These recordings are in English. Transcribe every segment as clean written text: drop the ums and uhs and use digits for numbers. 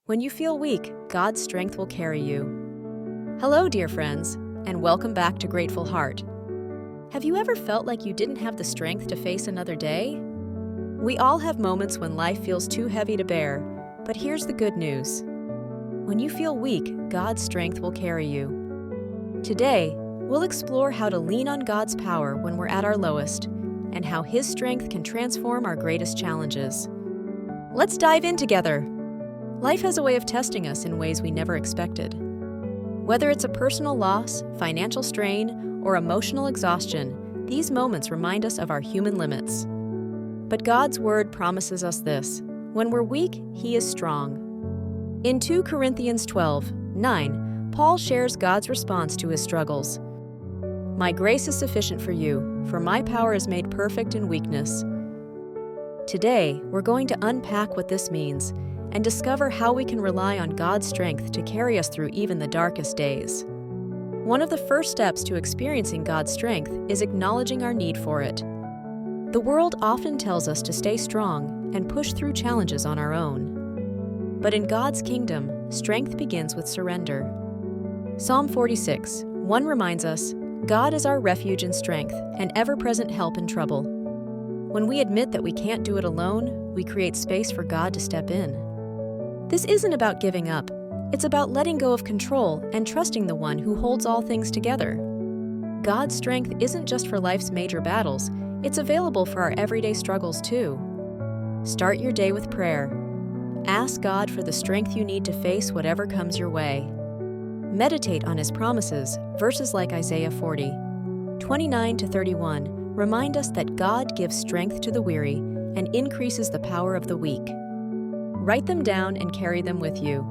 When you feel weak, God's strength will carry you. Hello, dear friends, and welcome back to Grateful Heart. Have you ever felt like you didn't have the strength to face another day? We all have moments when life feels too heavy to bear, but here's the good news. When you feel weak, God's strength will carry you. Today, we'll explore how to lean on God's power when we're at our lowest, and how His strength can transform our greatest challenges. Let's dive in together. Life has a way of testing us in ways we never expected. Whether it's a personal loss, financial strain, or emotional exhaustion, these moments remind us of our human limits. But God's Word promises us this: when we're weak, He is strong. In 2 Corinthians 12:9, Paul shares God's response to his struggles. "My grace is sufficient for you, for my power is made perfect in weakness." Today, we're going to unpack what this means and discover how we can rely on God's strength to carry us through even the darkest days. One of the first steps to experiencing God's strength is acknowledging our need for it. The world often tells us to stay strong and push through challenges on our own. But in God's kingdom, strength begins with surrender. Psalm 46:1 reminds us, "God is our refuge and strength, an ever-present help in trouble." When we admit that we can't do it alone, we create space for God to step in. This isn't about giving up. It's about letting go of control and trusting the one who holds all things together. God's strength isn't just for life's major battles, it's available for our everyday struggles too. Start your day with prayer. Ask God for the strength you need to face whatever comes your way. Meditate on His promises. Verses like Isaiah 40:29-31 remind us that God gives strength to the weary and increases the power of the weak. Write them down and carry them with you.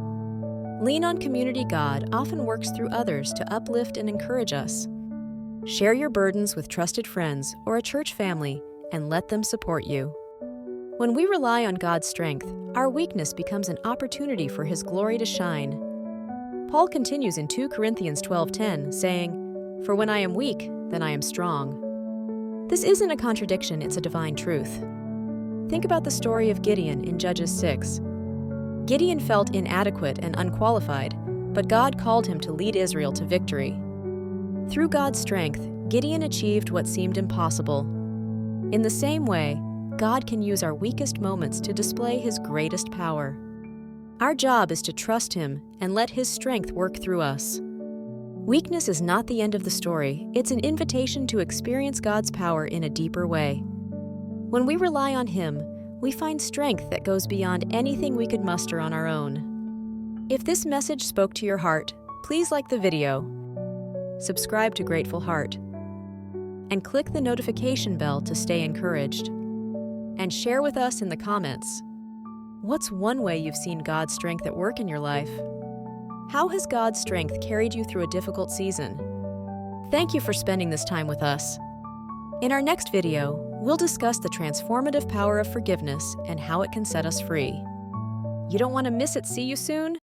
Lean on community. God often works through others to uplift and encourage us. Share your burdens with trusted friends or a church family and let them support you. When we rely on God's strength, our weakness becomes an opportunity for His glory to shine. Paul continues in 2 Corinthians 12:10, saying, "For when I am weak, then I am strong." This isn't a contradiction, it's a divine truth. Think about the story of Gideon in Judges 6. Gideon felt inadequate and unqualified, but God called him to lead Israel to victory. Through God's strength, Gideon achieved what seemed impossible. In the same way, God can use our weakest moments to display His greatest power. Our job is to trust Him and let His strength work through us. Weakness is not the end of the story, it's an invitation to experience God's power in a deeper way. When we rely on Him, we find strength that goes beyond anything we could muster on our own. If this message spoke to your heart, please like the video, subscribe to Grateful Heart, and click the notification bell to stay encouraged. And share with us in the comments, what's one way you've seen God's strength at work in your life? How has God's strength carried you through a difficult season? Thank you for spending this time with us. In our next video, we'll discuss the transformative power of forgiveness and how it can set us free. You don't want to miss it. See you soon.